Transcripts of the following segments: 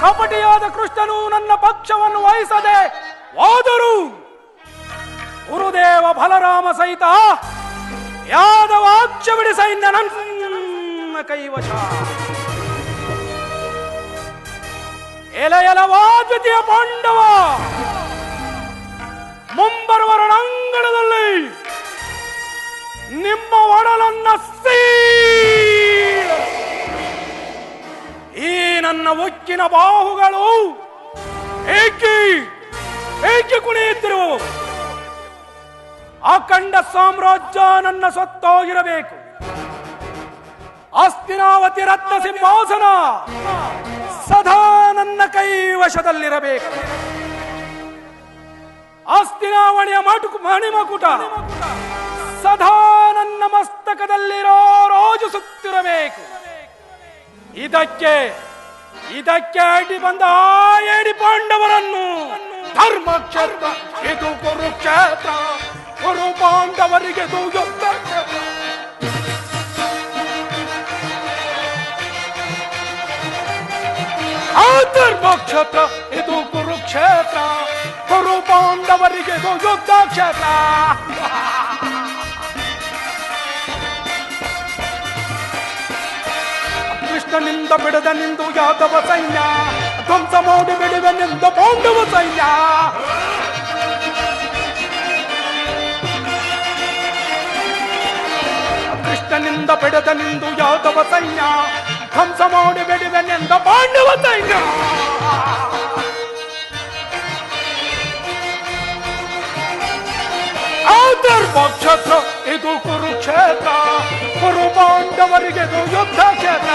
ಕಪಟಿಯಾದ ಕೃಷ್ಣನು ನನ್ನ ಪಕ್ಷವನ್ನು ವಹಿಸದೆ ಹೋದರು. ಗುರುದೇವ ಬಲರಾಮ ಸಹಿತ ಯಾದವಾಕ್ಷ ಬಿಡಿ ಸೈನ್ಯ ನನ್ನ ಕೈವಶ. ಎಲೆಯಲವಾ ದ್ವಿತೀಯ ಪಾಂಡವ, ಮುಂಬರುವ ರಣಾಂಗಣದಲ್ಲಿ ನಿಮ್ಮ ಒಡಲನ್ನ ಈ ನನ್ನ ಉಕ್ಕಿನ ಬಾಹುಗಳು ಏಕೆ ಏಕೆ ಕುಣಿಯುತ್ತಿರುವವು. ಅಖಂಡ ಸಾಮ್ರಾಜ್ಯ ನನ್ನ ಸೊತ್ತಾಗಿರಬೇಕು. ಹಸ್ತಿನಾವತಿ ರತ್ನ ಸಿಂಹಾಸನ ಸದಾ ನನ್ನ ಕೈವಶದಲ್ಲಿರಬೇಕು. ಹಸ್ತಿನಾವಣಿಯ ಮಣಿಮಕುಟ ಸದಾ ನನ್ನ ಮಸ್ತಕದಲ್ಲಿರೋ ರೋಜಿಸುತ್ತಿರಬೇಕು. ಇದಕ್ಕೆ ಅಡ್ಡಿ ಬಂದ ಏಡಿ ಪಾಂಡವರನ್ನು ಧರ್ಮಕ್ಷೇತ್ರ ಇದು ಕುರುಕ್ಷೇತ್ರ, ಕುರು ಪಾಂಡವರಿಗೆ ಯುದ್ಧ ಕ್ಷೇತ್ರ. ಧರ್ಮಕ್ಷೇತ್ರ ಇದು ಕುರುಕ್ಷೇತ್ರ, ಕುರು ಪಾಂಡವರಿಗೆ ಯುದ್ಧ ಕ್ಷೇತ್ರ. ಕೃಷ್ಣನಿಂದ ಬಿಡದ ನಿಂದು ಯಾದವ ಸೈನ್ಯ, ಧ್ವಂಸ ಮಾಡಿ ಬಿಡುವೆನೆಂದ ಪಾಂಡವ ಸೈನ್ಯ. ಕೃಷ್ಣನಿಂದ ಬಿಡದ ನಿಂದು ಯಾದವ ಸೈನ್ಯ, ಧ್ವಂಸ ಮಾಡಿ ಬಿಡುವೆನೆಂದ ಪಾಂಡವ ಸೈನ್ಯ. ಧರ್ಮಕ್ಷೇತ್ರ ಇದು ಕುರುಕ್ಷೇತ್ರ, ಕುರು ಪಾಂಡವರಿಗೆ ಯುದ್ಧ ಕ್ಷೇತ್ರ.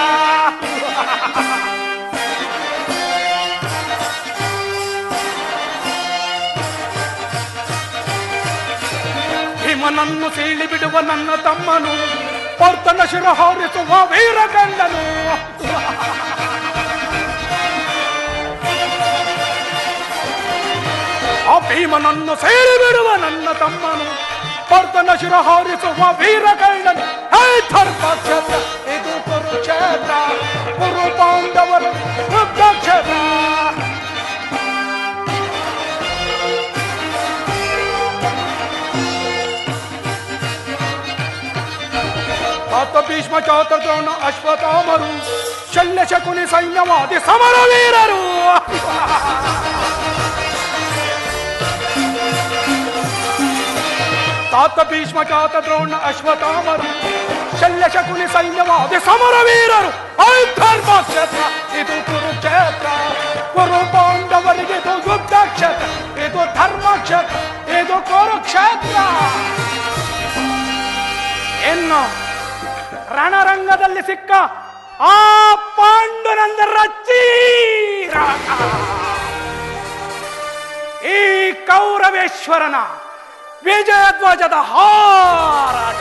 ಭೀಮನನ್ನು ಸೀಳಿ ಬಿಡುವ ನನ್ನ ತಮ್ಮನು, ಪರ್ತನ ಶಿರ ಹಾರಿಸುವ ವೀರಗಂಡನು. ಆ ಭೀಮನನ್ನು ಸೀಳಿ ಬಿಡುವ ನನ್ನ ತಮ್ಮನು, ಪರ್ತನ ಶಿರ ಹಾರಿಸುವ ವೀರಗಂಡನು. ಹೇ ಧರ್ಮಕ್ಷೇತ್ರ ಇದು ಕುರುಕ್ಷೇತ್ರ, ಕುರು ಪಾಂಡವರ ಯುದ್ಧ ಕ್ಷೇತ್ರ. ತಾತ ಭೀಷ್ಮ ಚಾತ ದ್ರೋಣ ಅಶ್ವತ್ಥಾಮರು, ಶಲ್ಯ ಶಕುನಿ ಸೈನ್ಯವಾದಿ ಸಮರ ವೀರರು. ತಾತ ಭೀಷ್ಮ ಚಾತ ದ್ರೋಣ ಅಶ್ವತ್ಥಾಮರು, ಶಲ್ಯ ಶಕುನಿ ಸೈನ್ಯವಾದಿ ಸಮರ ವೀರರು. ಧರ್ಮಕ್ಷೇತ್ರ ಇದು ಕುರುಕ್ಷೇತ್ರ, ಕುರು ಪಾಂಡವರಿಗೆ ಇದು ಯುದ್ಧ ಕ್ಷೇತ್ರ. ಇದು ಧರ್ಮಕ್ಷೇತ್ರ ಇದು ಕುರುಕ್ಷೇತ್ರ. ಇನ್ನು ರಣರಂಗದಲ್ಲಿ ಸಿಕ್ಕ ಆ ಪಾಂಡುನಂದರ ಚೀರಾಟ, ಈ ಕೌರವೇಶ್ವರನ ವಿಜಯಧ್ವಜದ ಹಾರಾಟ.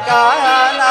ಕಾನ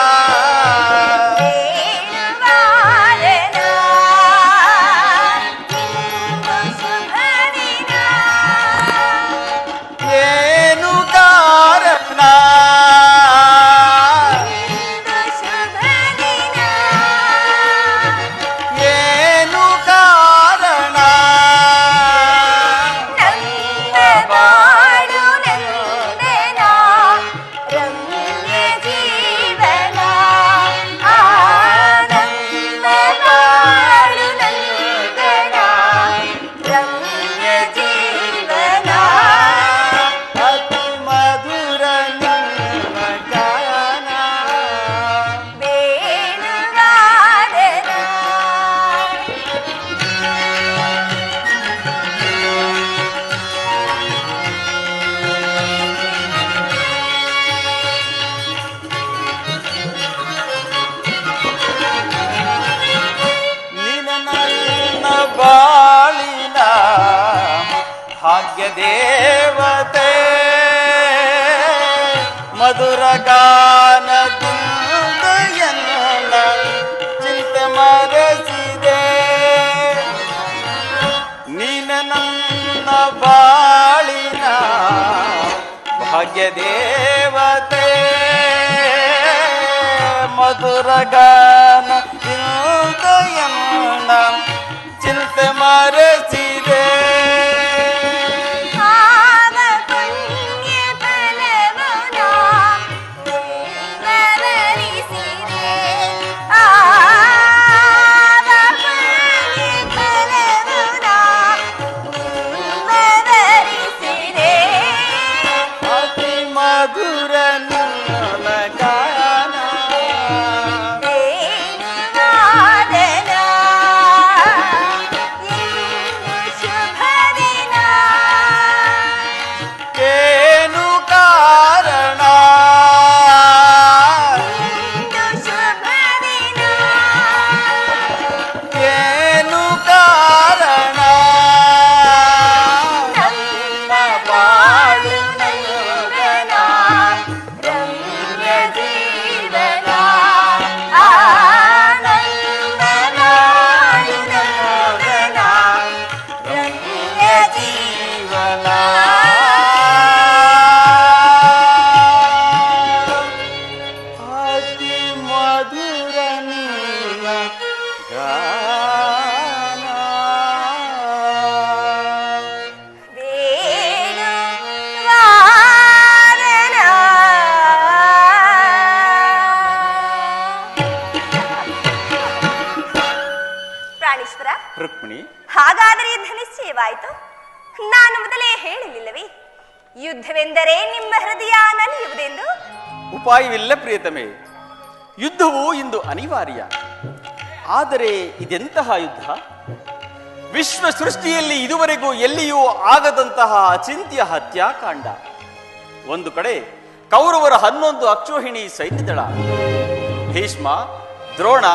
ಭಾಗ್ಯ ದೇವತೆ ಮಧುರ ಗಾನದಿಂದ ಎನ್ನ ಚಿಂತೆ ಮರೆಸಿದೆ. ನೀನ ನನ್ನ ಬಾಳಿನ ಭಾಗ್ಯ ದೇವತೆ ಮಧುರ ಗಾನದಿಂದ ಎನ್ನ ಚಿಂತೆ ಮರೆಸಿದೆ. ರುಕ್ಮಿಣಿ, ಹಾಗಾದರೆ ಯುದ್ಧ ನಿಶ್ಚಯವಾಯಿತು. ನಾನು ಮೊದಲೇ ಹೇಳಿಲ್ಲವೇ ಯುದ್ಧವೆಂದರೆ ನಿಮ್ಮ ಹೃದಯ ನಲಿಯುವುದೆಂದು? ಉಪಾಯವಿಲ್ಲ ಪ್ರಿಯತಮೆ, ಯುದ್ಧವು ಇಂದು ಅನಿವಾರ್ಯ. ಆದರೆ ಇದೆಂತಹ ಯುದ್ಧ? ವಿಶ್ವ ಸೃಷ್ಟಿಯಲ್ಲಿ ಇದುವರೆಗೂ ಎಲ್ಲಿಯೂ ಆಗದಂತಹ ಅಚಿಂತ್ಯ ಹತ್ಯಾಕಾಂಡ. ಒಂದು ಕಡೆ ಕೌರವರ 11 ಅಕ್ಷೋಹಿಣಿ ಸೈನ್ಯದಳ, ಭೀಷ್ಮ, ದ್ರೋಣ,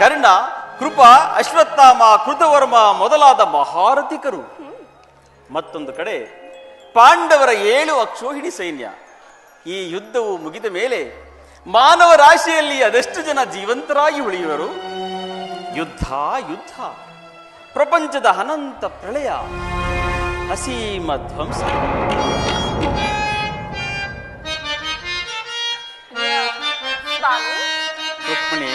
ಕರ್ಣ, ಕೃಪ, ಅಶ್ವತ್ಥಾಮ, ಕೃತವರ್ಮ ಮೊದಲಾದ ಮಹಾರಥಿಕರು. ಮತ್ತೊಂದು ಕಡೆ ಪಾಂಡವರ 7 ಅಕ್ಷೋಹಿಣಿ ಸೈನ್ಯ. ಈ ಯುದ್ಧವು ಮುಗಿದ ಮೇಲೆ ಮಾನವ ರಾಶಿಯಲ್ಲಿ ಅದೆಷ್ಟು ಜನ ಜೀವಂತರಾಗಿ ಉಳಿಯುವರು? ಯುದ್ಧ ಯುದ್ಧ, ಪ್ರಪಂಚದ ಅನಂತ ಪ್ರಳಯ, ಅಸೀಮ ಧ್ವಂಸ. ರುಕ್ಮಿಣಿ,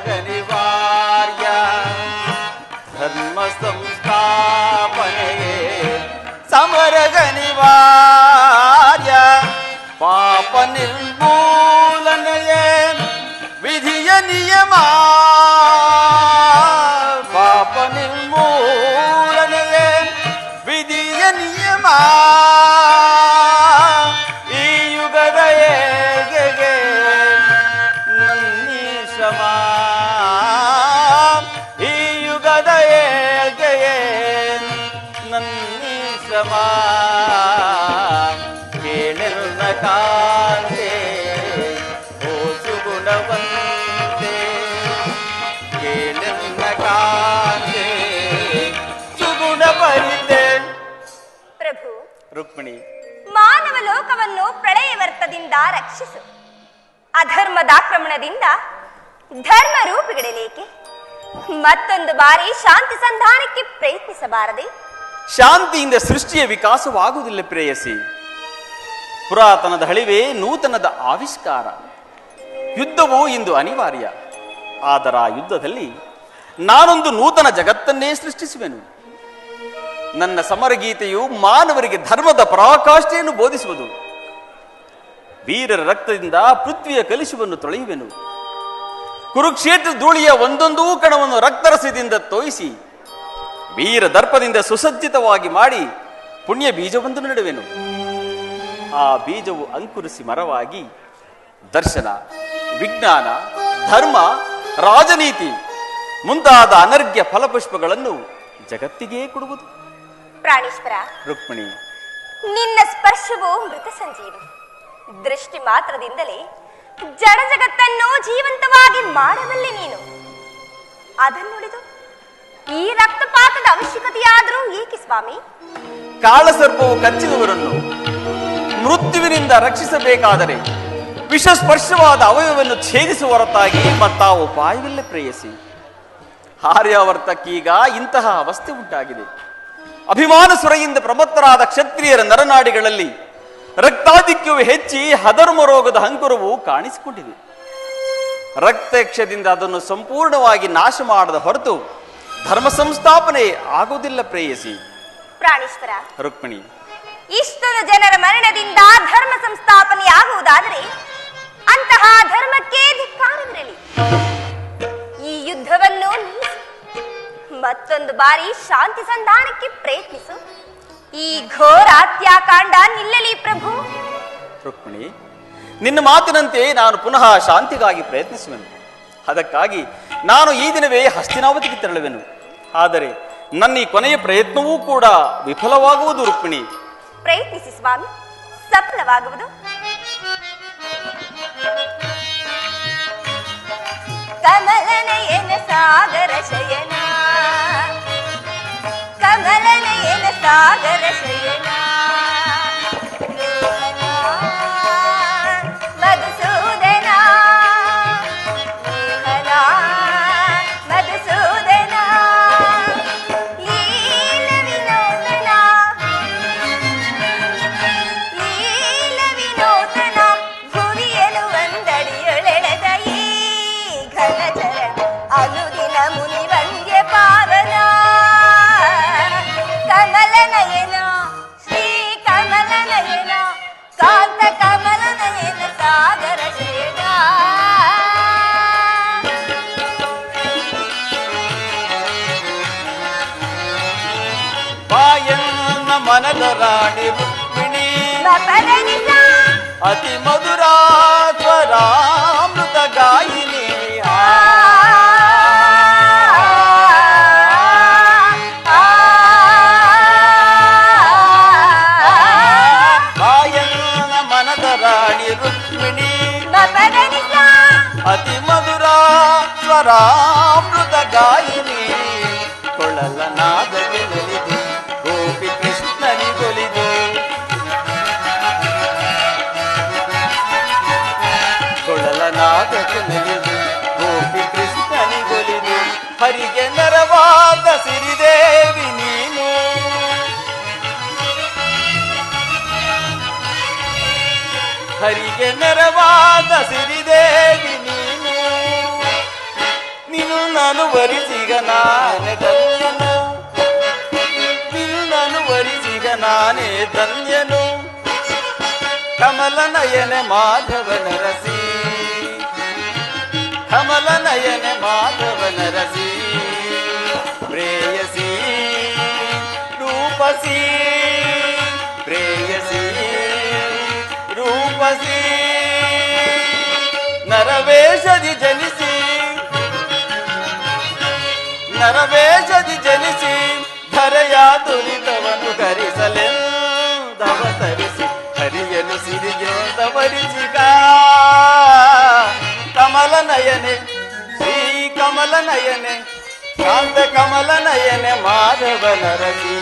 ಸಮರಗನಿವಾರ್ಯ ಧರ್ಮ ಸಂಸ್ಥಾಪನೆಗೆ ಸಮರಗನಿವಾರ್ಯ ಪಾಪ ನಿರ್ಮೂಲನೆಯೇ ವಿಧಿಯ ನಿಯಮ ಪಾಪ ನಿರ್ಮೂಲನೆಯೇ ವಿಧಿಯ ನಿಯಮ ಈ ಯುಗದ ಏಗೆಗೆ ನನ್ನಿ ಶ್ರಮ ಈ ಯುಗದ ಏಗೆಯೇ ನನ್ನಿ ಶ್ರಮ ಕೇಳೆಲ್ಲ ಕಾಂತೆ ಓ ಸುಗುಣವಂತೆ ಕೇಳೆಲ್ಲ ಕಾಂತೆ ಸುಗುಣ ಬರಿತೆ. ಪ್ರಭು ರುಕ್ಮಿಣಿ, ಮಾನವ ಲೋಕವನ್ನು ಪ್ರಳಯವರ್ತದಿಂದ ರಕ್ಷಿಸು. ಅಧರ್ಮದಾಕ್ರಮಣದಿಂದ ಧರ್ಮ ರೂಪುಗಿಡಲೇಕೆ? ಮತ್ತೊಂದು ಬಾರಿ ಶಾಂತಿ ಸಂಧಾನಕ್ಕೆ ಪ್ರಯತ್ನಿಸಬಾರದೆ? ಶಾಂತಿಯಿಂದ ಸೃಷ್ಟಿಯ ವಿಕಾಸವಾಗುವುದಿಲ್ಲ ಪ್ರೇಯಸಿ. ಪುರಾತನದ ಹಳಿವೆ ನೂತನದ ಆವಿಷ್ಕಾರ. ಯುದ್ಧವು ಇಂದು ಅನಿವಾರ್ಯ. ಆದರೆ ಆ ಯುದ್ಧದಲ್ಲಿ ನಾನೊಂದು ನೂತನ ಜಗತ್ತನ್ನೇ ಸೃಷ್ಟಿಸುವೆನು. ನನ್ನ ಸಮರಗೀತೆಯು ಮಾನವರಿಗೆ ಧರ್ಮದ ಪರಾಕಾಷ್ಠೆಯನ್ನು ಬೋಧಿಸುವುದು. ವೀರರ ರಕ್ತದಿಂದ ಪೃಥ್ವಿಯ ಕಲುಷವನ್ನು ತೊಳೆಯುವೆನು. ಕುರುಕ್ಷೇತ್ರ ಧೂಳಿಯ ಒಂದೊಂದೂ ಕಣವನ್ನು ರಕ್ತರಸದಿಂದ ತೋಯಿಸಿ ವೀರ ದರ್ಪದಿಂದ ಸುಸಜ್ಜಿತವಾಗಿ ಮಾಡಿ ಪುಣ್ಯ ಬೀಜವೊಂದು ನೆಡುವೆನು. ಆ ಬೀಜವು ಅಂಕುರಿಸಿ ಮರವಾಗಿ ದರ್ಶನ, ವಿಜ್ಞಾನ, ಧರ್ಮ, ರಾಜನೀತಿ ಮುಂತಾದ ಅನರ್ಘ್ಯ ಫಲಪುಷ್ಪಗಳನ್ನು ಜಗತ್ತಿಗೇ ಕೊಡುವುದು. ಪ್ರಾಣೇಶ್ವರ, ರುಕ್ಮಿಣಿ, ನಿನ್ನ ಸ್ಪರ್ಶವು ಮೃತ ಸಂಜೀವಿ. ದೃಷ್ಟಿ ಮಾತ್ರದಿಂದಲೇ ಜಡ ಜಗತ್ತನ್ನು ಜೀವಂತವಾಗಿ ಮಾಡಬಲ್ಲೆ ನೀನು. ಅದನ್ನುಳಿದು ಈ ರಕ್ತಪಾತದ ಅವಶ್ಯಕತೆಯಾದರೂ ಏಕೆ ಸ್ವಾಮಿ? ಕಾಳಸರ್ಪವು ಕಚ್ಚಿದವರನ್ನು ಮೃತ್ಯುವಿನಿಂದ ರಕ್ಷಿಸಬೇಕಾದರೆ ವಿಷಸ್ಪರ್ಶವಾದ ಅವಯವವನ್ನು ಛೇದಿಸುವ ಹೊರತಾಗಿ ಮತ್ತಾವ ಉಪಾಯವಿಲ್ಲ ಪ್ರೇಯಸಿ. ಆರ್ಯಾವರ್ತಕ್ಕೀಗ ಇಂತಹ ಅವಸ್ಥೆ ಉಂಟಾಗಿದೆ. ಅಭಿಮಾನ ಸುರೆಯಿಂದ ಪ್ರಮತ್ತರಾದ ಕ್ಷತ್ರಿಯರ ನರನಾಡಿಗಳಲ್ಲಿ ರಕ್ತಾಧಿಕ್ಯವು ಹೆಚ್ಚಿ ಹಧರ್ಮ ರೋಗದ ಅಂಕುರವು ಕಾಣಿಸಿಕೊಂಡಿದೆ. ರಕ್ತಯಕ್ಷದಿಂದ ಅದನ್ನು ಸಂಪೂರ್ಣವಾಗಿ ನಾಶ ಮಾಡದ ಹೊರತು ಧರ್ಮ ಸಂಸ್ಥಾಪನೆ ಆಗುವುದಿಲ್ಲ ಪ್ರೇಯಸಿ. ಪ್ರಾಣೇಶ್ವರ, ರುಕ್ಮಿಣಿ, ಇಷ್ಟೊಂದು ಜನರ ಮರಣದಿಂದ ಧರ್ಮ ಸಂಸ್ಥಾಪನೆ ಆಗುವುದಾದರೆ ಅಂತಹ ಧರ್ಮಕ್ಕೆ ಧಿಕ್ಕಾರವಿರಲಿ. ಈ ಯುದ್ಧವನ್ನು ನಿಲ್ಲಿಸು. ಮತ್ತೊಂದು ಬಾರಿ ಶಾಂತಿ ಸಂಧಾನಕ್ಕೆ ಪ್ರಯತ್ನಿಸು. ಈ ಘೋರ ಹತ್ಯಾಕಾಂಡ ನಿಲ್ಲಲಿ ಪ್ರಭು. ರುಕ್ಮಿಣಿ, ನಿನ್ನ ಮಾತಿನಂತೆ ನಾನು ಪುನಃ ಶಾಂತಿಗಾಗಿ ಪ್ರಯತ್ನಿಸುವೆನು. ಅದಕ್ಕಾಗಿ ನಾನು ಈ ದಿನವೇ ಹಸ್ತಿನಾವತಿಗೆ ತೆರಳುವೆನು. ಆದರೆ ನನ್ನ ಈ ಕೊನೆಯ ಪ್ರಯತ್ನವೂ ಕೂಡ ವಿಫಲವಾಗುವುದು ರುಕ್ಮಿಣಿ. ಪ್ರಯತ್ನಿಸಿ ಸ್ವಾಮಿ, ಸಫಲವಾಗುವುದು. ಕಮಲನಯನ ಸಾಗರ ಶಯನ, ಕಮಲನಯನ ಸಾಗರ ಶಯನ, ಮಧುಸೂದನ ಮೋಹನ ಮಧುಸೂದನ, ಲೀಲ ವಿನೋದನ ಲೀಲ ವಿನೋದನ, ಭುವಿಯನು ಒಂದಡಿಯೊಳೆಳೆದ ಈ ಘನಚರ ಅನುದಿನ ಮುನಿ ವಂದ್ಯ ಪಾವನ. ಕಮಲನಯನ ಶ್ರೀ ಕಮಲನಯನ, ಕಾಂತ ಕಮಲನಯನ ಸಾಗರ ಶಯನ. ಬಾಯನ್ನ ಮನದ ರಾಣಿ ರುಕ್ಮಿಣಿ, ಬಪದನಿಸ ಅತಿ ಮಧುರ ಸ್ವರಾಮೃತ ಗಾಯಿನಿ. ಬಾಯನ್ನ ಮನದ ರಾಣಿ ರುಕ್ಮಿಣಿ, ಬಪದನಿಸ ಅತಿ ಮಧುರ ಸ್ವರಾಮೃತ ಗಾಯಿನಿ. ಕೊಳಲ ನಾದಗೆ ನಲಿದು ಗೋಪಿ ಕೃಷ್ಣನಿಗೊಲಿದು, ಕೊಳಲ ನಾದಕ್ಕೆ ನಲಿದು ಗೋಪಿ ಕೃಷ್ಣನಿಗೊಲಿದು. ಹರಿಗೆ ನೆರವಾದ ಸಿರಿದೇವಿ ನೀನು, ಹರಿಗೆ ನೆರವಾದ ಸಿರಿದೇವಿ ನೀನು. ನೀನು ನಾನು ವರಿಸಿಗ ನಾನೇ ಧನ್ಯನು, ನೀನು ನಾನು ವರಿಸಿಗ ನಾನೇ ಧನ್ಯನು. ಕಮಲ ನಯನೆ ಮಾಧವನ ರಸಿ, ಕಮಲ ನಯನೆ ಮಾಧವನ ರಸಿ. ಪ್ರೇಯಸಿ ರೂಪಸಿ, ಪ್ರೇಯಸಿ ರೂಪಸಿ, ನರವೇಷದಿ ಜನಿಸಿ, ನರವೇಷದಿ ಜನಿಸಿ ಧರೆಯ ದುರಿತವನ್ನು ಕರಿಸಲೆಂದವತರಿಸಿ ಹರಿಯಲು ಸಿರಿಗೆಂದವರಿಸಿಗ. ಕಮಲ ನಯನೆ ಶ್ರೀ ಕಮಲ ನಯನೆ, ಕಾಂತ ಕಮಲ ನಯನೆ ಮಾಧವನ ರಸಿ.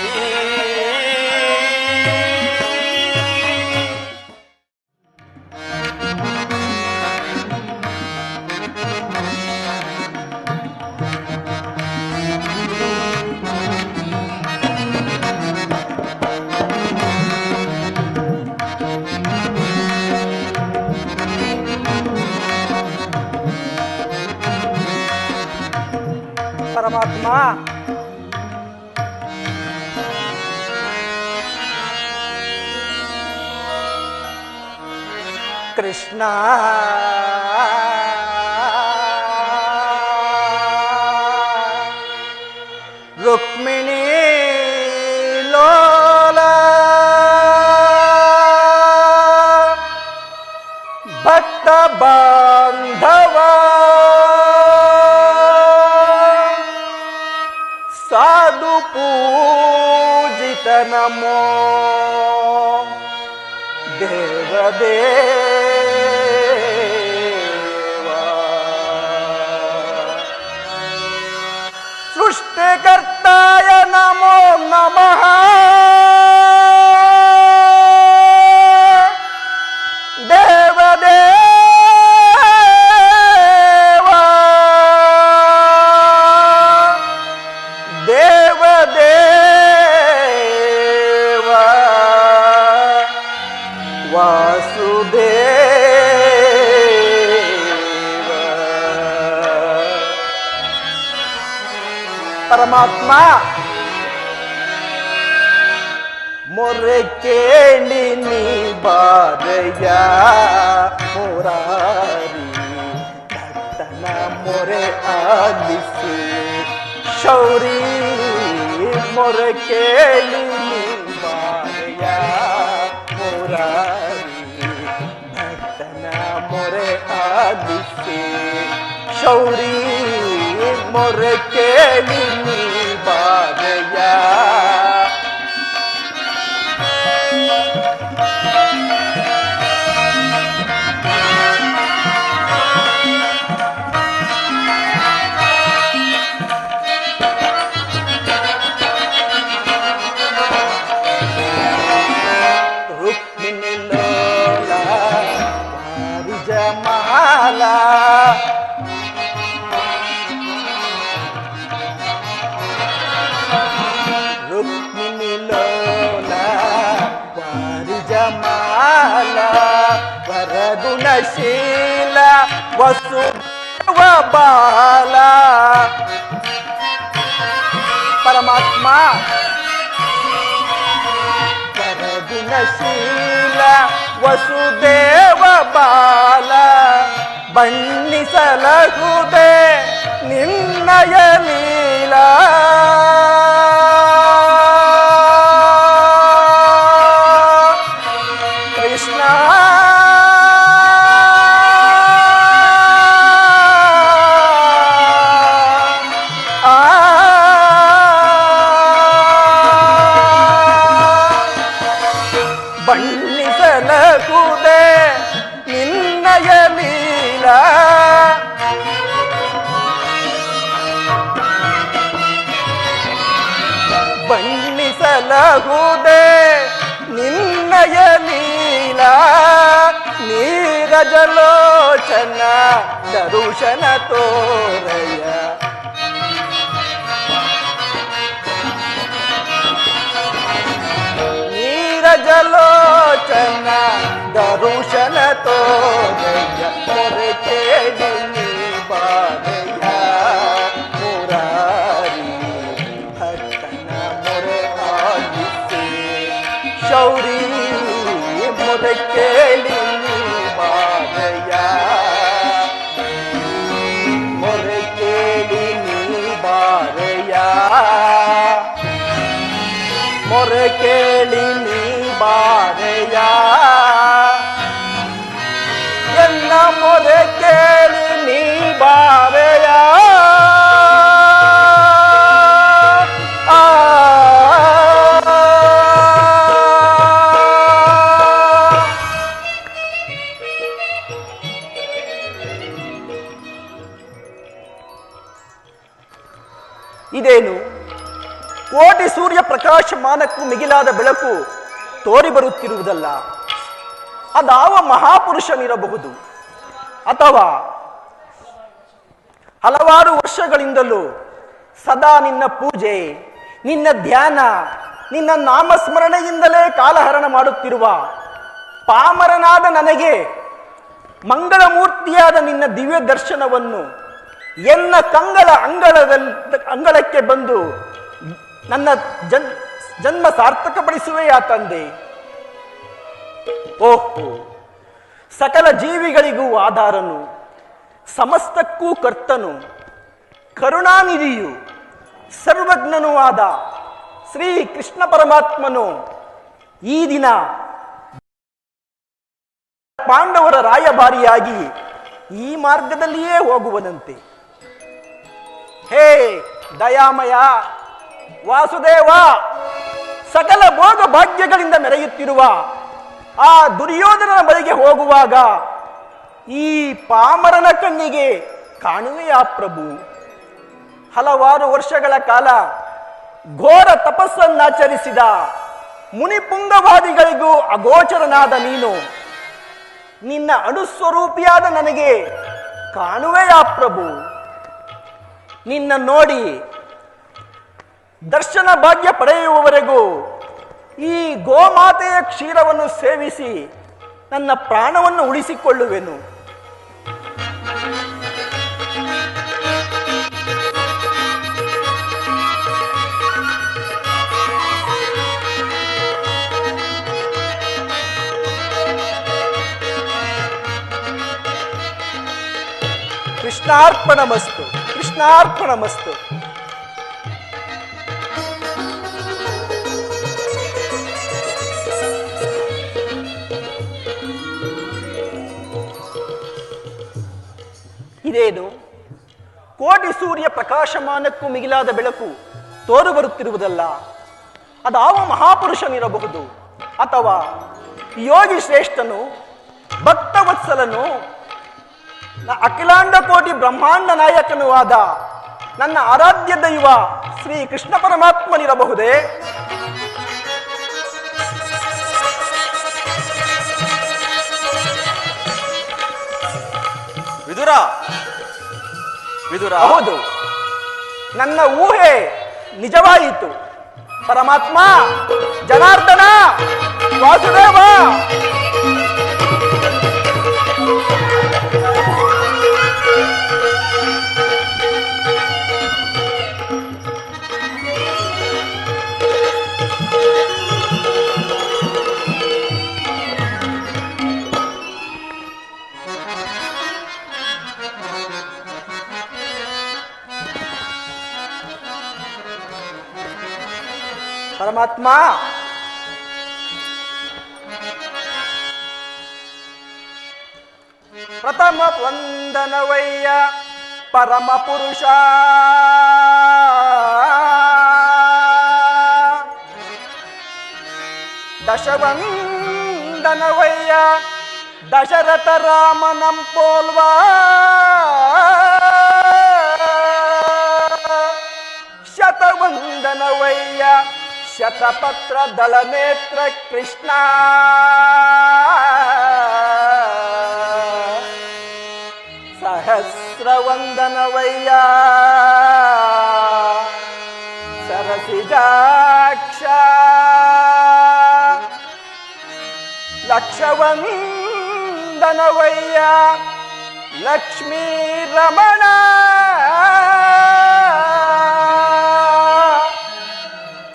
ಪರಮಾತ್ಮ ಕೃಷ್ಣ ರುಕ್ಮಿಣಿ ಲೋಲ ಭಕ್ತ ಬಾಂಧವ ಸಾಧು ಪೂಜಿತ ನಮೋ ದೇವದೇವ ಸೃಷ್ಟಿಕರ್ತಾಯ ನಮೋ ನಮಃ ದೇವದೇವ ದೇವದೇವ ವಾಸುದೇವ ಪರಮಾತ್ಮ ಮೊರೆ ಕೇಳಿ ನೀ ಬಾರಯ್ಯ ಮುರಾರಿ ಭಕ್ತನ ಮೊರೆ ಆಲಿಸಿ ಶೌರಿ ಮೊರೆ ಕೇಳಿ ನೀ ಬಾರಯ್ಯ ಮುರಾರಿ ಭಕ್ತನ ಮೊರೆ ಆಲಿಸಿ ಶೌರಿ ಮೊರೆ ಕೇಳಿ ನೀ ಬಾರಯ್ಯ ರುಕ್ಮಿಣಿ ಲೋಲ ವಾರಿಜಮಾಲ ರುಕ್ಮಿಣಿ ಲೋಲ ವಾರಿಜಮಾಲ ವರಗುಣಶೀಲ ವಸುದೇವ ಬಾಲ ಪರಮಾತ್ಮ ವರಗುಣಶೀಲ ವಸುದೇವ ಬಾಲ ಬಣ್ಣಿಸಲಹುದೆ ನಿನ್ನಯ ಲೀಲಾ ಕೃಷ್ಣ ಬಣ್ಣಿಸಲಹುದೆ ನಿನ್ನಯ ಲೀಲಾ ಬಣ್ಣಿಸಲಹುದೆ ನಿನ್ನಯ ಲೀಲಾ ನೀರಜಲೋಚನ ದರುಶನ ತೋರಯ ನೀರಜಲೋಚನ ದರುಶನ ತೋರಯ ಮೊರೆ ಕೇಳಿ ನೀ ಬಾರಯ್ಯ ಮುರಾರಿ ಭಕ್ತನ ಮೊರೆ ಆಲಿಸಿ ಶೌರಿ ಮೊರೆ ಕೇಳಿ ನೀ ಬಾರಯ್ಯ ಮೊರೆ ಕೇಳಿ ನೀ ಬಾರಯ್ಯ ಮೊರೆ ಕೇಳಿ ನೀ ಬಾರಯ್ಯ ಎನ್ನ ಮೊರೆ ಕೇಳಿ ನೀ ಬಾರಯ್ಯ ಆ ಇದೇನು ಕೋಟಿ ಸೂರ್ಯ ಪ್ರಕಾಶಮಾನಕ್ಕೂ ಮಿಗಿಲಾದ ಬೆಳಕು ತೋರಿ ಬರುತ್ತಿರುವುದಲ್ಲ. ಅದಾವ ಮಹಾಪುರುಷನಿರಬಹುದು, ಅಥವಾ ಹಲವಾರು ವರ್ಷಗಳಿಂದಲೂ ಸದಾ ನಿನ್ನ ಪೂಜೆ, ನಿನ್ನ ಧ್ಯಾನ, ನಿನ್ನ ನಾಮಸ್ಮರಣೆಯಿಂದಲೇ ಕಾಲಹರಣ ಮಾಡುತ್ತಿರುವ ಪಾಮರನಾದ ನನಗೆ ಮಂಗಳಮೂರ್ತಿಯಾದ ನಿನ್ನ ದಿವ್ಯ ದರ್ಶನವನ್ನು ಎನ್ನ ಅಂಗಳಕ್ಕೆ ಬಂದು ನನ್ನ ಜನ್ಮ ಸಾರ್ಥಕಪಡಿಸುವೆಯಾ ತಂದೆ? ಓಹೋ, ಸಕಲ ಜೀವಿಗಳಿಗೂ ಆಧಾರನು, ಸಮಸ್ತಕ್ಕೂ ಕರ್ತನು, ಕರುಣಾನಿಧಿಯು, ಸರ್ವಜ್ಞನೂ ಆದ ಶ್ರೀ ಕೃಷ್ಣ ಪರಮಾತ್ಮನು ಈ ದಿನ ಪಾಂಡವರ ರಾಯಭಾರಿಯಾಗಿ ಈ ಮಾರ್ಗದಲ್ಲಿಯೇ ಹೋಗುವನಂತೆ. ಹೇ ದಯಾಮಯ ವಾಸುದೇವ, ಸಕಲ ಭೋಗ ಭಾಗ್ಯಗಳಿಂದ ಮೆರೆಯುತ್ತಿರುವ ಆ ದುರ್ಯೋಧನನ ಬಳಿಗೆ ಹೋಗುವಾಗ ಈ ಪಾಮರನ ಕಣ್ಣಿಗೆ ಕಾಣುವೆಯಾ ಪ್ರಭು? ಹಲವಾರು ವರ್ಷಗಳ ಕಾಲ ಘೋರ ತಪಸ್ಸನ್ನಾಚರಿಸಿದ ಮುನಿಪುಂಗವಾದಿಗಳಿಗೂ ಅಗೋಚರನಾದ ನೀನು ನಿನ್ನ ಅಣುಸ್ವರೂಪಿಯಾದ ನನಗೆ ಕಾಣುವೆಯಾ ಪ್ರಭು? ನಿನ್ನ ನೋಡಿ ದರ್ಶನ ಭಾಗ್ಯ ಪಡೆಯುವವರೆಗೂ ಈ ಗೋಮಾತೆಯ ಕ್ಷೀರವನ್ನು ಸೇವಿಸಿ ನನ್ನ ಪ್ರಾಣವನ್ನು ಉಳಿಸಿಕೊಳ್ಳುವೆನು. ಕೃಷ್ಣಾರ್ಪಣಮಸ್ತು, ಕೃಷ್ಣಾರ್ಪಣಮಸ್ತು. ಇದೇನು? ಕೋಟಿ ಸೂರ್ಯ ಪ್ರಕಾಶಮಾನಕ್ಕೂ ಮಿಗಿಲಾದ ಬೆಳಕು ತೋರು ಬರುತ್ತಿರುವುದಲ್ಲ. ಅದಾವ ಮಹಾಪುರುಷನಿರಬಹುದು, ಅಥವಾ ಯೋಗಿ ಶ್ರೇಷ್ಠನು, ಭಕ್ತವತ್ಸಲನು, ಅಖಿಲಾಂಡ ಕೋಟಿ ಬ್ರಹ್ಮಾಂಡ ನಾಯಕನೂ ಆದ ನನ್ನ ಆರಾಧ್ಯ ದೈವ ಶ್ರೀ ಕೃಷ್ಣ ಪರಮಾತ್ಮನಿರಬಹುದೇ? ವಿದುರ, ವಿದುರ, ಹೌದು, ನನ್ನ ಊಹೆ ನಿಜವಾಯಿತು. ಪರಮಾತ್ಮ, ಜನಾರ್ದನ, ವಾಸುದೇವ, ಪರಮಾತ್ಮ, ಪ್ರಥಮ ವಂದನವಯ್ಯ ಪರಮ ಪುರುಷ, ದಶವಂದನವಯ್ಯ ದಶರಥ ರಾಮನಂ ಪೋಲ್ವಾ, ಶತವಂದನವಯ್ಯ ಶತಪತ್ರ ದಳನೇತ್ರ ಕೃಷ್ಣ, ಸಹಸ್ರವಂದನವಯ್ಯ ಸರಸಿಜಾಕ್ಷ, ಲಕ್ಷವಂದನವಯ್ಯ ಲಕ್ಷ್ಮೀ ರಮಣ,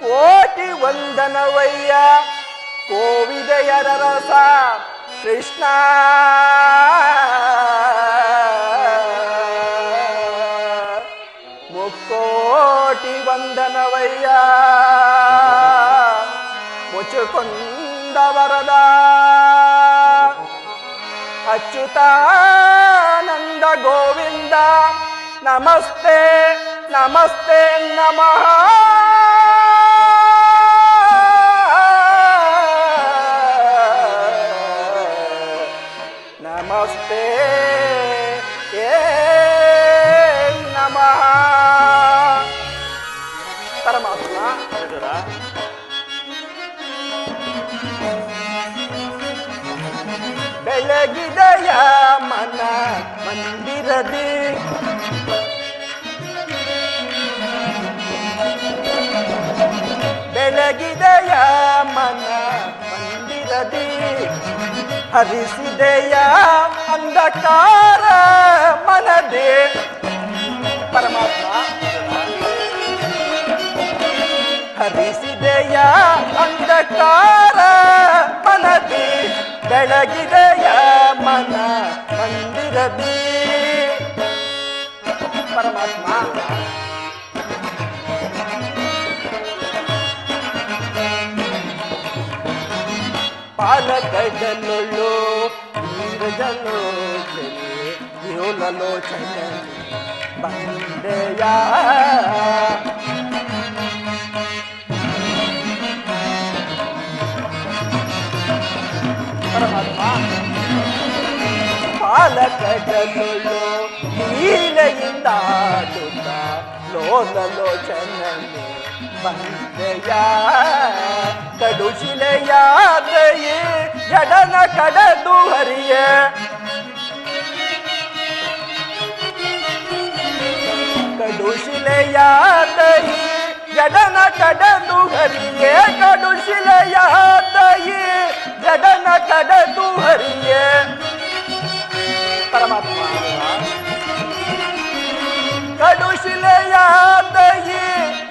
ಕೋಟಿ ವಂದನವಯ್ಯ ಕೋವಿದೆಯರ ರಸ ಕೃಷ್ಣ, ಮುಕ್ಕೋಟಿ ವಂದನವಯ್ಯ ಮುಚುಕುಂದ ವರದ, ಅಚ್ಯುತಾನಂದ ಗೋವಿಂದ, ನಮಸ್ತೆ ನಮಸ್ತೆ ನಮಃ. ನಮಸ್ತೆ ನಮಃ. ಪರಮಾತ್ಮ, ಬೆಳಗಿದೆಯ ಮನ ಮಂದಿರದಿ, ಬೆಳಗಿದೆಯ ಮನ ಮಂದಿರದಿ, ಹರಿಸಿದೆಯ ಅಂಧಕಾರ ಮನದೆ, ಪರಮಾತ್ಮ ಹರಿಸಿದೆಯ ಅಂಧಕಾರ ಮನದಿ ಬೆಳಗಿದೆಯ ಮನ ಮಂದಿರದಿ ಪರಮಾತ್ಮ ಪಾಲಕಡಲೊಳ್ಳು ನೀರಜಲೋಚನೆ ಯೋಲಲೋಚನೆ ಬಂದೆಯ ಪರಮಾತ್ಮ ಪಾಲಕಡಲೊಳ್ಳು ನೀಲೆಯಿಂದಾಡುತ್ತ ಲೋಲಲೋಚನೆ ಬಂದೆಯ ಕಡುಶಿಲೆಯಾದಯೇ ಜಡನ ಕಡದು ಹರಿಯ ಕಡುಶಿಲೆಯಾದಯೇ ಜಡನ ಕಡದು ಹರಿಯೇ ಕಡುಶಿಲೆಯಾದಯೇ ಜಡನ ಕಡದು ಹರಿಯೇ ಪರಮಾತ್ಮ ಕಡುಶಿಲೆಯಾದಯೇ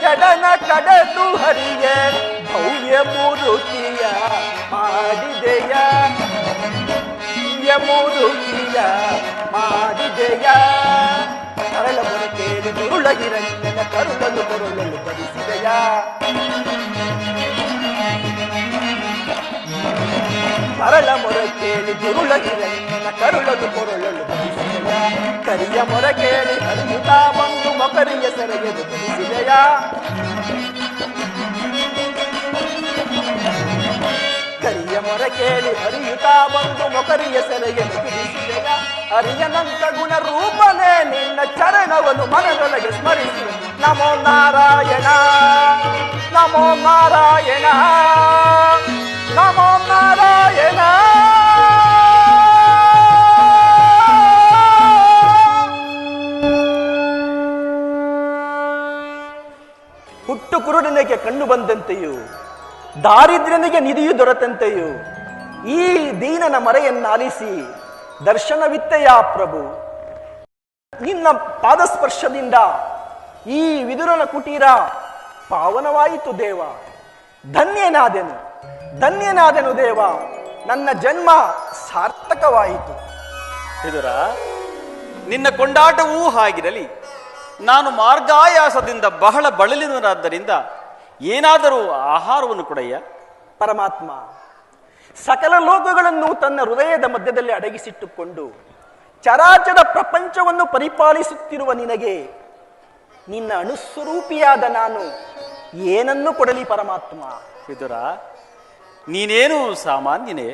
ಜಡನ ಕಡದು ಹರಿಯೇ ಭವ್ಯ ಮೂರುತಿಯ ಮಾಡಿದೆಯ ಮೂರುತಿಯ ಮಾಡಿದೆಯ ಕರಳ ಮೊರೆ ಕೇಳಿ ದುರುಳಗಿರನ್ನ ಕರುಳಲು ಕೊರಳಲು ಬಡಿಸಿದೆಯ ಕರಳ ಮೊರೆ ಕೇಳಿ ದುರುಳಗಿರನ್ನ ಕರುಳಲು ಕೊರಳಲು ಬಡಿಸಿದೆಯ ಕರಿಯ ಮೊರೆ ಕೇಳಿ ಹರಿಯುತ್ತಾ ಬಂದು ಮೊಕರಿಯ ಸೆರೆಗೆದು ಬಡಿಸಿದೆಯ ಕರಿಯ ಮೊರೆ ಕೇಳಿ ಹರಿಯುತ್ತಾ ಬಂದು ಮೊಕರಿಯ ಸೆರೆಗೆದು ಬಿಡಿಸಿದೆಯ ಹರಿಯನಂತ ಗುಣ ರೂಪನೇ ನಿನ್ನ ಚರಣವನ್ನು ಮನದೊಳಗೆ ಸ್ಮರಿಸಿ ನಮೋ ನಾರಾಯಣ ನಮೋ ನಾರಾಯಣ ನಮೋ ನಾರಾಯಣ ಹುಟ್ಟು ಕುರುಡನಿಗೆ ಕಣ್ಣು ಬಂದಂತೆಯೂ ದಾರಿದ್ರ್ಯನಿಗೆ ನಿಧಿಯು ದೊರೆತಂತೆಯೂ ಈ ದೀನನ ಮರೆಯನ್ನಾಲಿಸಿ ದರ್ಶನವಿತ್ತೆಯ ಪ್ರಭು. ನಿನ್ನ ಪಾದಸ್ಪರ್ಶದಿಂದ ಈ ವಿದುರನ ಕುಟೀರ ಪಾವನವಾಯಿತು ದೇವ. ಧನ್ಯನಾದೆನು ಧನ್ಯನಾದೆನು ದೇವ. ನನ್ನ ಜನ್ಮ ಸಾರ್ಥಕವಾಯಿತು. ವಿದುರ, ನಿನ್ನ ಕೊಂಡಾಟವೂ ಹಾಗಿರಲಿ. ನಾನು ಮಾರ್ಗಾಯಾಸದಿಂದ ಬಹಳ ಬಳಲಿದನಾದ್ದರಿಂದ ಏನಾದರೂ ಆಹಾರವನ್ನು ಕೊಡಯ್ಯ. ಪರಮಾತ್ಮ, ಸಕಲ ಲೋಕಗಳನ್ನು ತನ್ನ ಹೃದಯದ ಮಧ್ಯದಲ್ಲಿ ಅಡಗಿಸಿಟ್ಟುಕೊಂಡು ಚರಾಚರ ಪ್ರಪಂಚವನ್ನು ಪರಿಪಾಲಿಸುತ್ತಿರುವ ನಿನಗೆ ನಿನ್ನ ಅನುಸ್ವರೂಪಿಯಾದ ನಾನು ಏನನ್ನು ಕೊಡಲಿ ಪರಮಾತ್ಮ? ವಿದುರ, ನೀನೇನು ಸಾಮಾನ್ಯನೇ.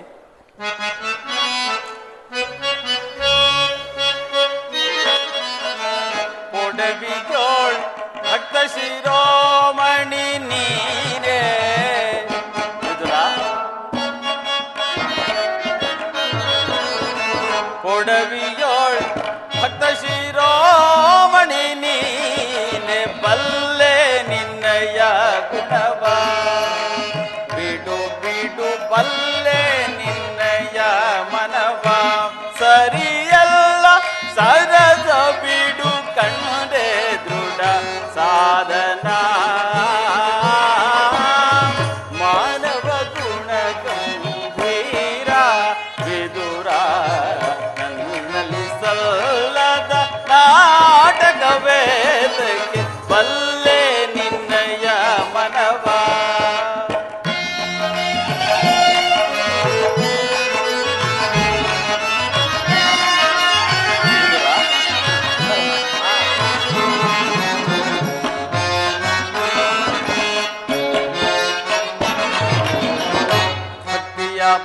ಕೊಡವಿಗೋಳ್ ಭಕ್ತ ಶಿರೋಮಣಿ ನೀರೇ. ವಿದುರ, ಕೊಡವಿಯೋಳ್ ಭಕ್ತ ಶಿರೋಮಣಿ ನೀನೆ ಬಲ್ಲೆ ನಿನ್ನಯ ಗುಣವ. ಬಿಡು ಬಿಡು ಬಲ್ಲೆ ನಿನ್ನಯ ಮನವ. ಸರಿಯಲ್ಲ ಸರಸ ಬಿಡು ಕಂಡೆ ದೃಢ ಸಾಧನ. ಮಾನವ ಗುಣ ಗಂಭೀರ ವಿದುರ, ನನ್ನಲ್ಲಿ ಸಲ್ಲದ ನಾಟಕವೇದಕ್ಕೆ ಬಲ್ಲೆ ನಿನ್ನಯ ಮನವ.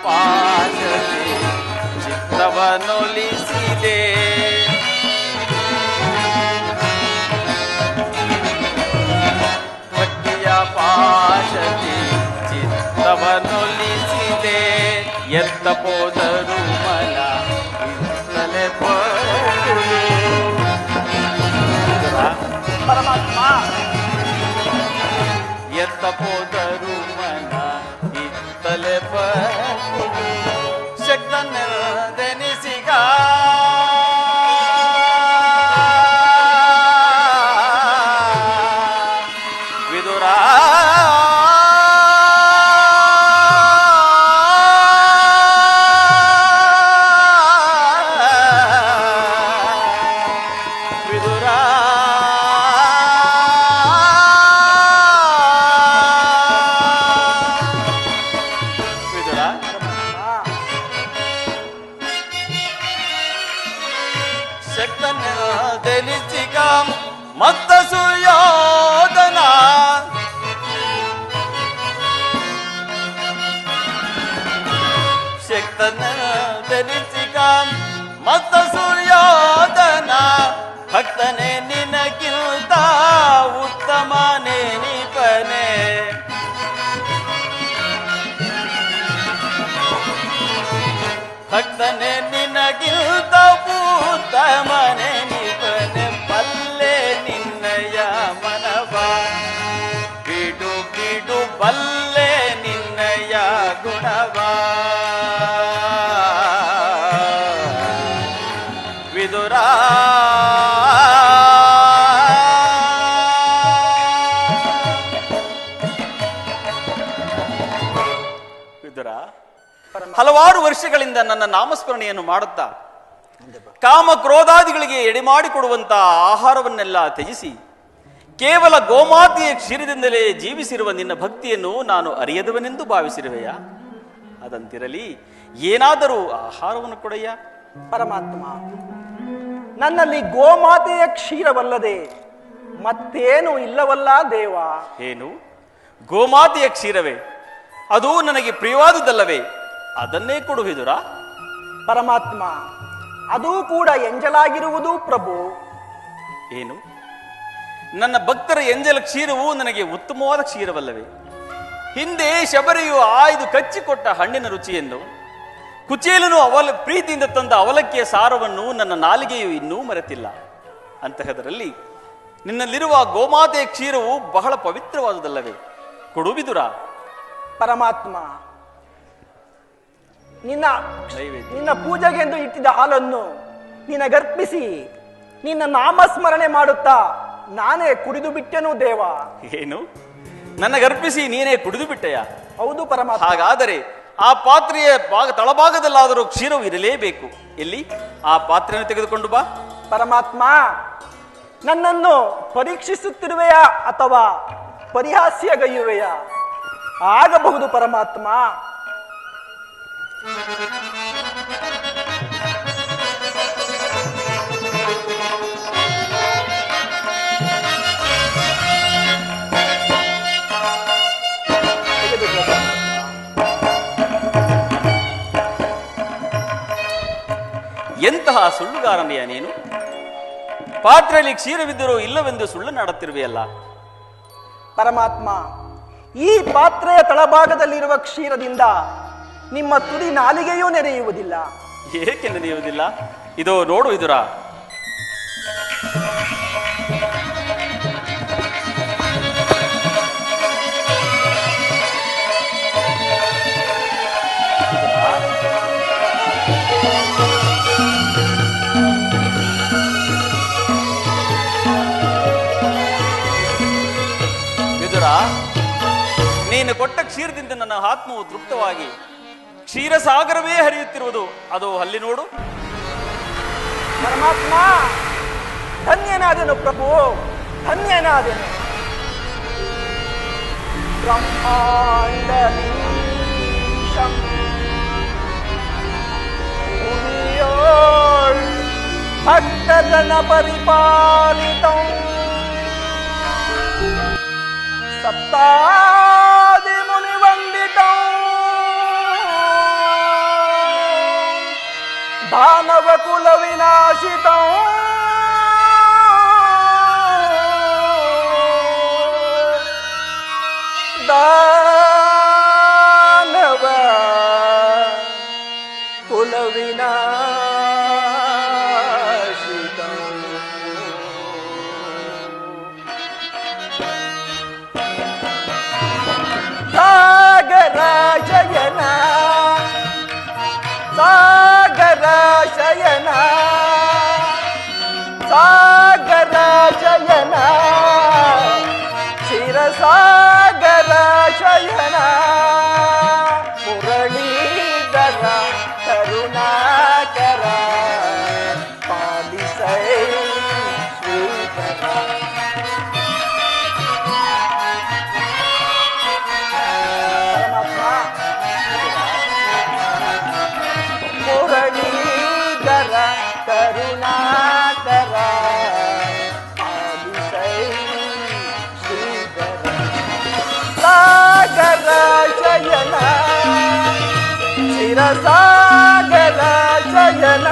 ಪಾಶದೆ ಚಿತ್ತವನೊಲಿಸಿದೆ. ಭಕ್ತಿಯ ಪಾಶದೆ ಚಿತ್ತವನೊಲಿಸಿದೆ. ಎತ್ತ ಹೋದರು ಮನ ಇತ್ತಲೆ ಪಡುವೆ. ಪರಮಾತ್ಮ, ಎತ್ತ ಹೋದರು ಮನ ಇತ್ತಲೆ ಪಡುವೆ. ಶಕ್ತನೆನಿಸಿಗ ವಿದುರ ಮತ್ತ ಸುಯೋಧನ ಶಕ್ತನ ಧರಿಸಿಕ ಮತ್ತ ಸುಯೋಧನ ಭಕ್ತನೇ ನಿನಗಿಂತ ಉತ್ತಮನೇ ನಿಪನೆ ಭಕ್ತನೇ ನಿನಗಿಂತ ಉತ್ತಮನೇ ನಿಪನೆ ಬಲ್ಲೆ ನಿನ್ನಯ ಮನವ ಬಿಡು ಬಿಡು ಬಲ್ಲೆ ನಿನ್ನಯ ಗುಣವ ವಿದುರ ವಿದುರ ಹಲವಾರು ವರ್ಷಗಳಿಂದ ನನ್ನ ನಾಮಸ್ಮರಣೆಯನ್ನು ಮಾಡುತ್ತಾ ಕಾಮ ಕ್ರೋಧಾದಿಗಳಿಗೆ ಎಡೆಮಾಡಿಕೊಡುವಂತಹ ಆಹಾರವನ್ನೆಲ್ಲ ತ್ಯಜಿಸಿ ಕೇವಲ ಗೋಮಾತೆಯ ಕ್ಷೀರದಿಂದಲೇ ಜೀವಿಸಿರುವ ನಿನ್ನ ಭಕ್ತಿಯನ್ನು ನಾನು ಅರಿಯದವನೆಂದು ಭಾವಿಸಿರುವೆಯಾ? ಅದಂತಿರಲಿ, ಏನಾದರೂ ಆಹಾರವನ್ನು ಕೊಡಯ್ಯ. ಪರಮಾತ್ಮ, ನನ್ನಲ್ಲಿ ಗೋಮಾತೆಯ ಕ್ಷೀರವಲ್ಲದೆ ಮತ್ತೇನು ಇಲ್ಲವಲ್ಲ ದೇವ. ಏನು? ಗೋಮಾತೆಯ ಕ್ಷೀರವೇ? ಅದು ನನಗೆ ಪ್ರಿಯವಾದುದಲ್ಲವೇ? ಅದನ್ನೇ ಕೊಡು ವಿದುರ. ಪರಮಾತ್ಮ, ಅದೂ ಕೂಡ ಎಂಜಲಾಗಿರುವುದು ಪ್ರಭು. ಏನು? ನನ್ನ ಭಕ್ತರ ಎಂಜಲ ಕ್ಷೀರವು ನನಗೆ ಉತ್ತಮವಾದ ಕ್ಷೀರವಲ್ಲವೇ? ಹಿಂದೆ ಶಬರಿಯು ಆಯ್ದು ಕಚ್ಚಿಕೊಟ್ಟ ಹಣ್ಣಿನ ರುಚಿಯನ್ನು, ಕುಚೇಲನು ಪ್ರೀತಿಯಿಂದ ತಂದ ಅವಲಕ್ಕಿಯ ಸಾರವನ್ನು ನನ್ನ ನಾಲಿಗೆಯು ಇನ್ನೂ ಮರೆತಿಲ್ಲ. ಅಂತಹದರಲ್ಲಿ ನಿನ್ನಲ್ಲಿರುವ ಗೋಮಾತೆಯ ಕ್ಷೀರವು ಬಹಳ ಪವಿತ್ರವಾದುದಲ್ಲವೇ? ಕೊಡು ವಿದುರ. ಪರಮಾತ್ಮ, ನಿನ್ನ ಪೂಜೆಗೆಂದು ಇಟ್ಟಿದ್ದ ಹಾಲನ್ನು ನಿನಗರ್ಪಿಸಿ ನಿನ್ನ ನಾಮಸ್ಮರಣೆ ಮಾಡುತ್ತಾ ನಾನೇ ಕುಡಿದು ಬಿಟ್ಟೆನು ದೇವ. ಏನು? ನನಗರ್ಪಿಸಿ ನೀನೇ ಕುಡಿದು ಬಿಟ್ಟೆಯ? ಹೌದು ಪರಮಾತ್ಮ. ಹಾಗಾದರೆ ಆ ಪಾತ್ರೆಯ ತಳಭಾಗದಲ್ಲಾದರೂ ಕ್ಷೀರವು ಇರಲೇಬೇಕು. ಎಲ್ಲಿ? ಆ ಪಾತ್ರೆಯನ್ನು ತೆಗೆದುಕೊಂಡು ಬಾ. ಪರಮಾತ್ಮ, ನನ್ನನ್ನು ಪರೀಕ್ಷಿಸುತ್ತಿರುವೆಯಾ ಅಥವಾ ಪರಿಹಾಸ್ಯಗೈಯುವೆಯಾ? ಆಗಬಹುದು ಪರಮಾತ್ಮ. ಎಂತಹ ಸುಳ್ಳುಗಾರನೆಯ ನೀನು? ಪಾತ್ರೆಯಲ್ಲಿ ಕ್ಷೀರವಿದ್ದರೂ ಇಲ್ಲವೆಂದು ಸುಳ್ಳನ್ನಾಡುತ್ತಿರುವೆಯಲ್ಲ. ಪರಮಾತ್ಮ, ಈ ಪಾತ್ರೆಯ ತಳಭಾಗದಲ್ಲಿರುವ ಕ್ಷೀರದಿಂದ ನಿಮ್ಮ ತುದಿ ನಾಲಿಗೆಯೂ ನೆನೆಯುವುದಿಲ್ಲ. ಏಕೆ ನೆನೆಯುವುದಿಲ್ಲ? ಇದೋ ನೋಡು ವಿದುರ. ವಿದುರ, ನೀನು ಕೊಟ್ಟ ಕ್ಷೀರದಿಂದ ನನ್ನ ಆತ್ಮವು ತೃಪ್ತವಾಗಿ ಕ್ಷೀರಸಾಗರವೇ ಹರಿಯುತ್ತಿರುವುದು. ಅದು ಅಲ್ಲಿ ನೋಡು. ಪರಮಾತ್ಮ, ಧನ್ಯನಾದನು ಪ್ರಭು, ಧನ್ಯನಾದನು. ಬ್ರಹ್ಮಾಂಡ ಭಕ್ತಜನ ಪರಿಪಾಲಿತಂ ಸಪ್ತಾದಿ ಮುನಿ ವಂದಿತಂ दानव कुल विनाशितं दानव कुल विनाशितं सागरा शयना ಶಯನ ಸಾಗರ ಶಯನ ಕ್ಷೀರ ಸಾಗರ ಶಯನ ಮುರಳೀಧರ ಕರುಣಾಕರ ಪಾಲಿಸೈ ಶ್ರೀಧರ. ಮುರಳೀಧರ ಕರುಣಾಕರ ಪಾಲಿಸೈ ಶ್ರೀಧರ. ಸಾಗರ ಶಯನ ಕ್ಷೀರಸಾಗರ ಶಯನ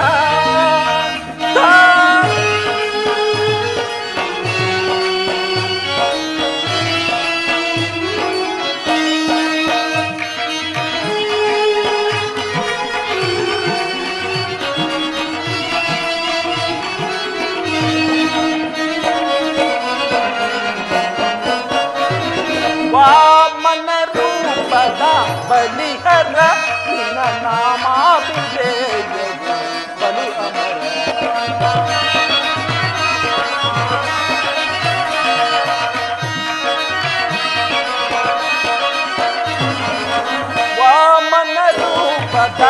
ವಾಮನ ರೂಪದ ಬಲಿಹರ ನಿನ್ನ ನಾಮಾಭಿಷೇಕ ಬಲು ಅಮರ. ವಾಮನ ರೂಪದ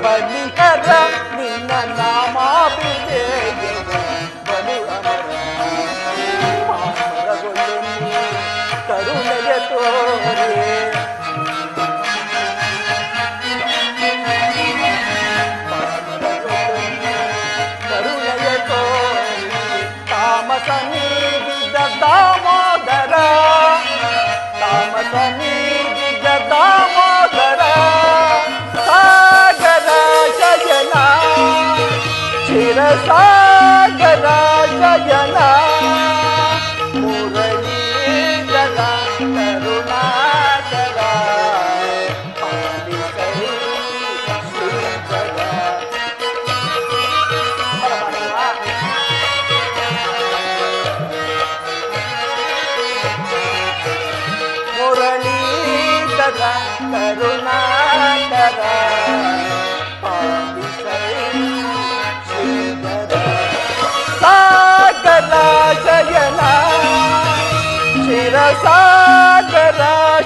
ಬಲಿಹರ ನಿನ್ನ ನಾಮಾಭಿಷೇಕ ಬಲು ಅಮರ. ಪಾಮರಗೊಳ್ಳು ಕರುಣೆಯ ತೋರೆ ಕರುಣೆಯ ತೋರೆ ತಾಮಸ ನೀಗಿದ ದಾಮೋದರ ತಾಮಸ ನೀಗಿದ ದಾಮೋದರ. ಸಾಗರ ಶಯನ ಕ್ಷೀರಸಾಗರ ಶಯನ ಮುರಳೀಧರ ಕರುಣಾಕರ ಪಾಲಿಸೈ ಶ್ರೀಧರ. ಮುರಳೀಧರ ಕರುಣಾಕರ ಪಾಲಿಸೈ ಶ್ರೀಧರ. ಸಾಗರ ಶಯನ ಕ್ಷೀರಸಾಗರ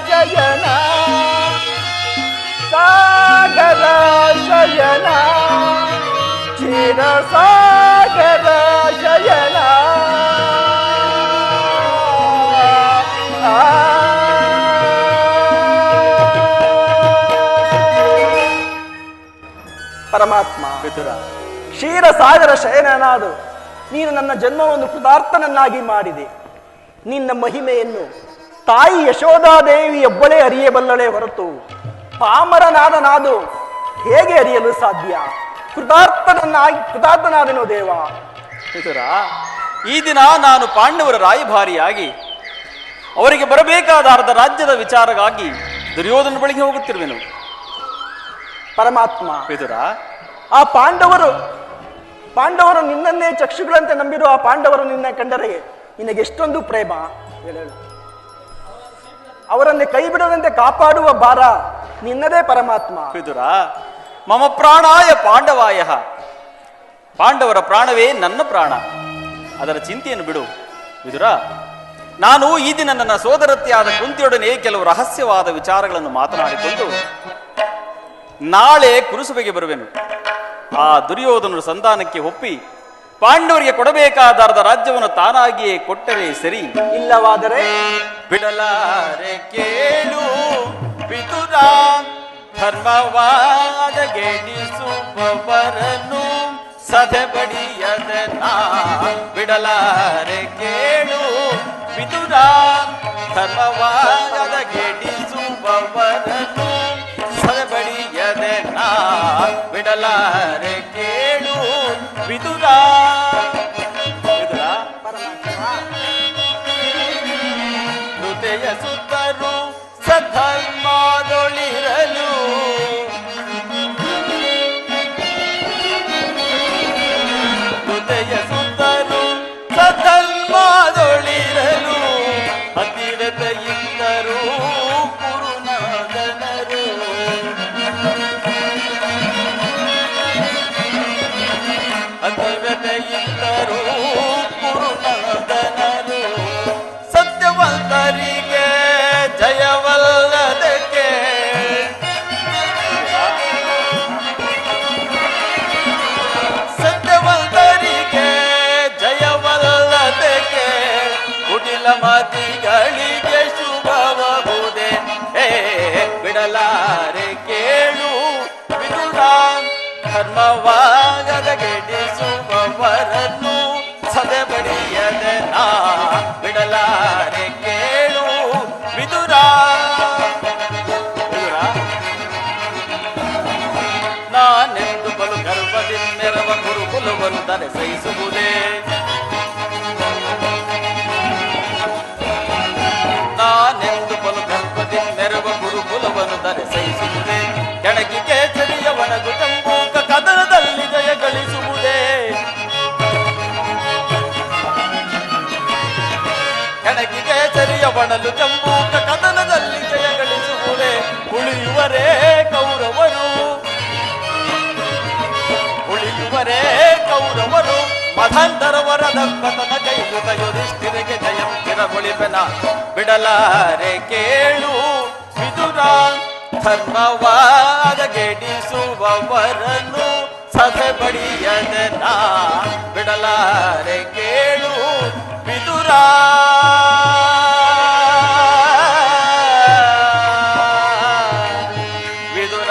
ಶಯನ ಸಾಗರ ಶಯನ ಕ್ಷೀರಸಾಗರ ಶಯನ. ಪರಮಾತ್ಮ ವಿದುರ, ಕ್ಷೀರಸಾಗರ ಶಯನನಾದು ನೀನು ನನ್ನ ಜನ್ಮವನ್ನು ಕೃತಾರ್ಥನನ್ನಾಗಿ ಮಾಡಿದೆ. ನಿನ್ನ ಮಹಿಮೆಯನ್ನು ತಾಯಿ ಯಶೋಧಾದೇವಿಯೊಬ್ಬಳೇ ಅರಿಯಬಲ್ಲಳೆ ಹೊರತು ಪಾಮರನಾದ ನಾದು ಹೇಗೆ ಅರಿಯಲು ಸಾಧ್ಯ? ಕೃತಾರ್ಥನಾದನು ದೇವ. ವಿದುರ, ಈ ದಿನ ನಾನು ಪಾಂಡವರ ರಾಯಭಾರಿಯಾಗಿ ಅವರಿಗೆ ಬರಬೇಕಾದ ಅರ್ಧ ರಾಜ್ಯದ ವಿಚಾರವಾಗಿ ದುರ್ಯೋಧನ ಬಳಿಗೆ ಹೋಗುತ್ತಿರುವೆನು. ಪರಮಾತ್ಮ ವಿದುರ, ಆ ಪಾಂಡವರು ನಿನ್ನನ್ನೇ ಚಕ್ಷುಗಳಂತೆ ನಂಬಿರುವ ಆ ಪಾಂಡವರು ನಿನ್ನ ಕಂಡರೆ ನಿನಗೆಷ್ಟೊಂದು ಪ್ರೇಮ. ಅವರನ್ನೇ ಕೈ ಬಿಡದಂತೆ ಕಾಪಾಡುವ ಭಾರ ನಿನ್ನದೇ ಪರಮಾತ್ಮ. ವಿದುರ, ಮಮ ಪ್ರಾಣಾಯ ಪಾಂಡವಾಯ. ಪಾಂಡವರ ಪ್ರಾಣವೇ ನನ್ನ ಪ್ರಾಣ. ಅದರ ಚಿಂತೆಯನ್ನು ಬಿಡು ವಿದುರ. ನಾನು ಈ ದಿನ ನನ್ನ ಸೋದರತ್ತೆಯಾದ ಕುಂತಿಯೊಡನೆ ಕೆಲವು ರಹಸ್ಯವಾದ ವಿಚಾರಗಳನ್ನು ಮಾತನಾಡಿಕೊಂಡು ನಾಳೆ ಕುರುಸುಬೆಗೆ ಬರುವೆನು. ಆ ದುರ್ಯೋಧನರು ಸಂಧಾನಕ್ಕೆ ಒಪ್ಪಿ ಪಾಂಡವರಿಗೆ ಕೊಡಬೇಕಾದ ಅರ್ಧ ರಾಜ್ಯವನ್ನು ತಾನಾಗಿಯೇ ಕೊಟ್ಟರೆ ಸರಿ. ಇಲ್ಲವಾದರೆ ಬಿಡಲಾರೆ ಕೇಳು ವಿದುರ, ಧರ್ಮವಾದ ಗೆಡಿಸುವವರನ್ನು ಸದೆ ಬಡಿಯದ ನಾ. ಬಿಡಲಾರೆ ಕೇಳು ವಿದುರ, ಧರ್ಮವಾದ ಗೆಡಿಸುವವರನ್ನು ಸದೆ ಬಡಿಯದ ನಾ. ಬಿಡಲಾರೆ ಕೇಳು ವಿದುರ. ವಿದುರ, ಹೃದಯ ಸುತ್ತರು ಸಧರ್ಮದೊಳಿರಲು ಹೃದಯ ಸುತ್ತರು ಸಧರ್ಮದೊಳಿರಲು ಹತ್ತಿರತೆಯಿಂದರು ಕುರುನಾದನರು. ಹತ್ತಿರತೆಯಿಂದರು ಕುರುನಾದನರು. ಸತ್ಯವಂತರಿಗೆ ಧರ್ಮವಾಗದಗೆಡಿಸುವವರನ್ನು ಸದೆಬಡಿಯದೆ ನಾ ಬಿಡಲಾರೆ ಕೇಳು ವಿದುರ. ನಾನೆಂದು ಬಲು ಗರ್ವದಿಂದೆರವ ಗುರುಕುಲವನ್ನು ಸಹಿಸುವುದೇ. ನಾನೆಂದು ಬಲು ಗರ್ವದಿಂದೆರವ ಗುರುಕುಲವನ್ನು ಸಹಿಸುವುದೇ. ಕೆಣಕಿ ಕೇಸರಿಯವನಗು ಜಂಬೂಕ ಕದನದಲ್ಲಿ ಜಯ ಗಳಿಸುವುದೇ. ಕೆಣಕಿ ಕೇಸರಿಯವನಲು ಜಂಬೂಕ ಕದನದಲ್ಲಿ ಜಯ ಗಳಿಸುವುದೇ. ಉಳಿಯುವರೇ ಕೌರವರು, ಉಳಿಯುವರೇ ಕೌರವರು. ಮಧಾಂತರವರದ ಪತನ ಕೈಯುತ ಯುಧಿಷ್ಠಿರಿಗೆ ಜಯಂ ಸ್ಥಿರಗೊಳಿಪೆನ ಬಿಡಲಾರೆ ಕೇಳು ವಿದುರ. ಧರ್ಮವಾದಗೆಡಿಸುವವರನ್ನು ಸದೆ ಬಡಿಯದೆ ನಾ ಬಿಡಲಾರೆ ಕೇಳು ವಿದುರ. ವಿದುರ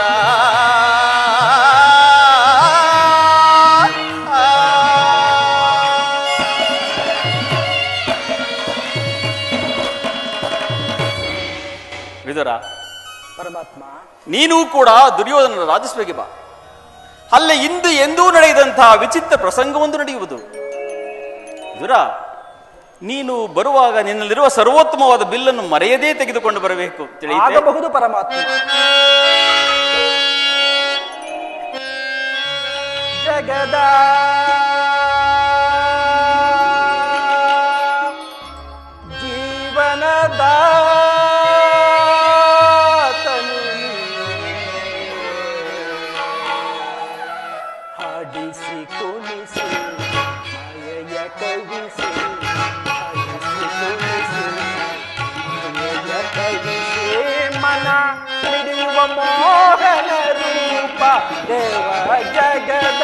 ವಿದುರ, ಪರಮಾತ್ಮ, ನೀನೂ ಕೂಡ ದುರ್ಯೋಧನರ ರಾಜಸ್ವೆಗೆ ಬಾ. ಅಲ್ಲೇ ಇಂದು ಎಂದೂ ನಡೆಯದಂತಹ ವಿಚಿತ್ರ ಪ್ರಸಂಗವೊಂದು ನಡೆಯುವುದು. ವಿದುರ, ನೀನು ಬರುವಾಗ ನಿನ್ನಲ್ಲಿರುವ ಸರ್ವೋತ್ತಮವಾದ ಬಿಲ್ಲನ್ನು ಮರೆಯದೇ ತೆಗೆದುಕೊಂಡು ಬರಬೇಕು. ಆಗಬಹುದು ಪರಮಾತ್ಮ. ಜಗದ ಜೀವನದ ಹಾಡಿಸಿ ಕುಣಿಸಿ ಮಾಯೆಯ ಕವಿಸಿ, ಹಾಡಿಸಿ ಕುಣಿಸಿ ಮಾಯೆಯ ಕವಿಸಿ, ಮನ ಹಿಡಿಯುವ ಮೋಹನ ರೂಪ ದೇವ ಜಗದ.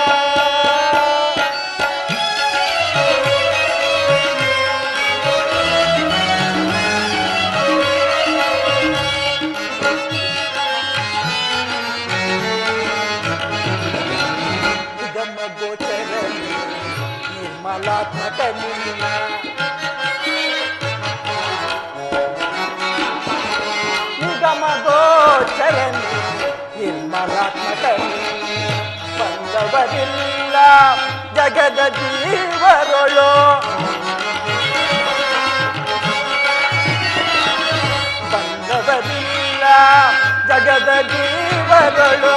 ನಿರ್ಮಲಾತ್ಮಕ ನಿನ್ನ ನಿಗಮ ಗೋಚರನೆ, ನಿರ್ಮಲಾತ್ಮಕ ಬಂದವರಿಲ್ಲ ಜಗದ ಜೀವರೊಳು. ಬಂದವರಿಲ್ಲ ಜಗದ ಜೀವರೊಳು.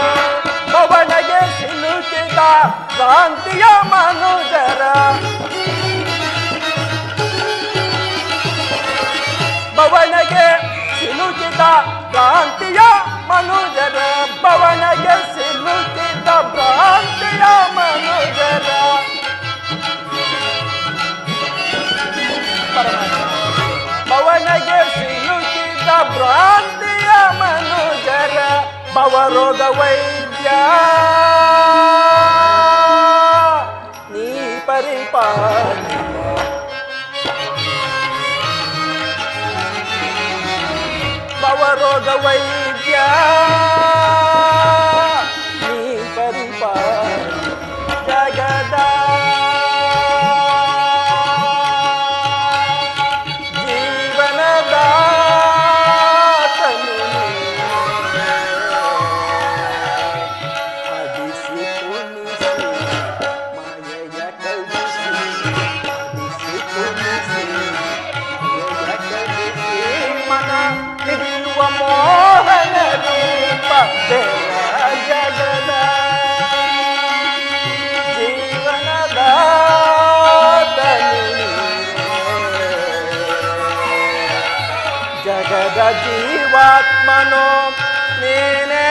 ಪವನಗೆ ಸಿಲುಕಿದ ಕ್ರಾಂತಿಯ ಮನುಜರ, ಪವನಗೆ ಸಿಲುಕಿದ ಕ್ರಾಂತಿಯ ಮನುಜರ, ಪವನಗೆ ಸಿಲುಕಿದ ಭ್ರಾಂತಿಯ ಮನುಜರ. ಪವನಗೆ ಸಿಲುಕಿದ ಭ್ರಾಂತಿಯ ಮನುಜರ, ಭವರೋಗ ವೈದ್ಯ ನೀ ಪರಿಪಾಲ. ಭವರೋಗ ವೈದ್ಯ ನೀ ಪರಿಪಾಲ. ಜಗದ ಜೀವನದ ಮೋಹನ ರೂಪ ದೇವ ಜಗದ ಜೀವನದ ಜಗದ ಜೀವಾತ್ಮನೋ ನೀನೇ